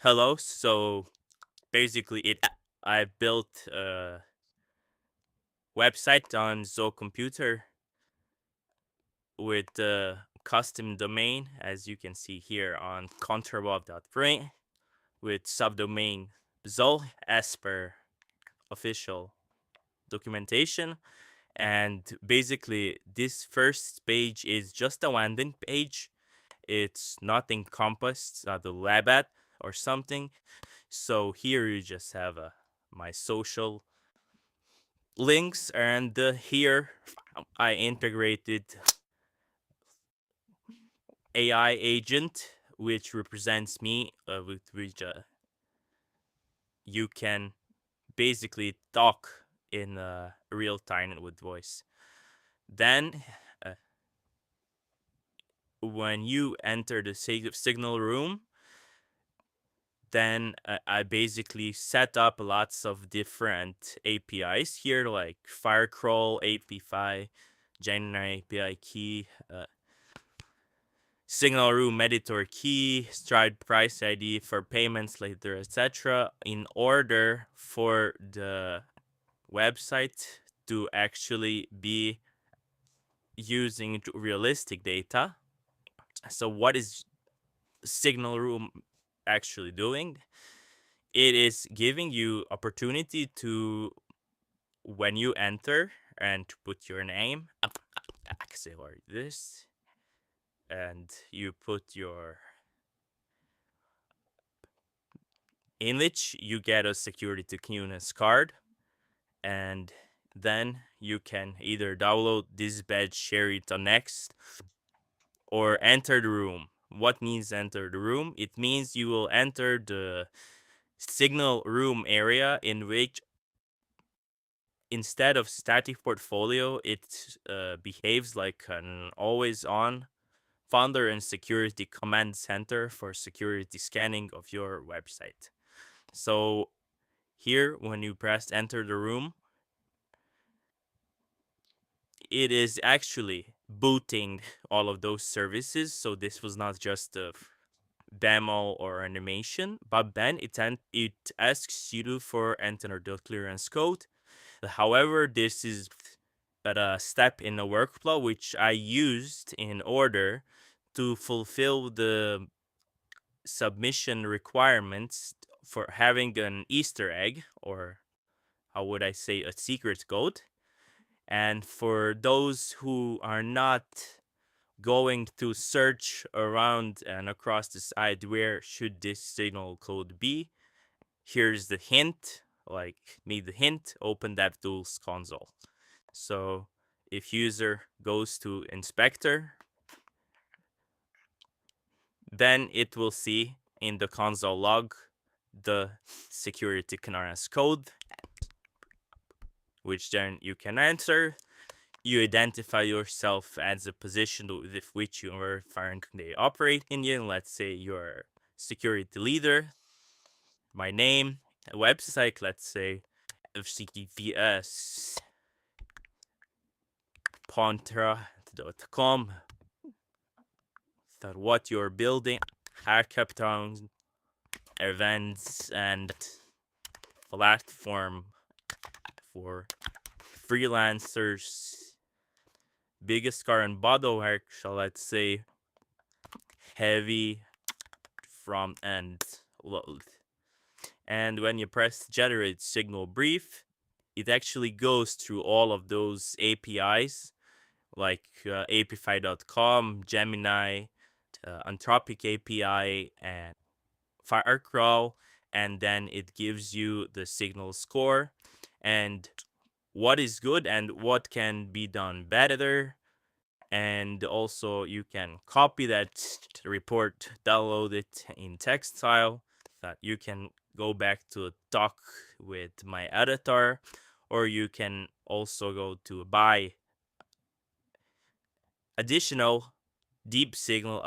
Hello. So basically, it I built a website on Zo Computer with the custom domain, as you can see here on contrabob.print, with subdomain Zo as per official documentation. And basically, this first page is just a landing page. It's not encompassed the lab at or something. So here you just have my social links, and here I integrated AI agent, which represents me, with which you can basically talk in real time with voice. Then, when you enter the signal room, then I basically set up lots of different APIs here, like Firecrawl API, Gemini API key, Signal Room editor key, Stride price ID for payments later, etc., in order for the website to actually be using realistic data. So, what is Signal Room actually doing? It is giving you opportunity to, when you enter and to put your name, or this, and you put your image, you get a security clearance card, and then you can either download this badge, share it on Next, or enter the room. What means enter the room? It means you will enter the signal room area, in which instead of static portfolio, it behaves like an always on founder and security command center for security scanning of your website. So here, when you press enter the room, it is actually booting all of those services. So this was not just a demo or animation, but then it asks you for enter the clearance code. However, this is a step in the workflow which I used in order to fulfill the submission requirements for having an Easter egg, or how would I say, a secret code. And for those who are not going to search around and across the site, where should this signal code be, here's the hint. Like, need the hint, open DevTools console. So if user goes to inspector, then it will see in the console log the security clearance code, which then you can enter. You identify yourself as a position with which you are currently operating in. Let's say you're security leader. My name, a website, let's say https pontra.com, that what you're building, hackathons, events, and platform for freelancers. Biggest car and bottleneck, shall let's say heavy front end load. And when you press generate signal brief, it actually goes through all of those APIs, like apify.com, Gemini, Anthropic API, and Firecrawl, and then it gives you the signal score and what is good and what can be done better. And also you can copy that report, download it in text file, that you can go back to talk with my editor, or you can also go to buy additional deep signal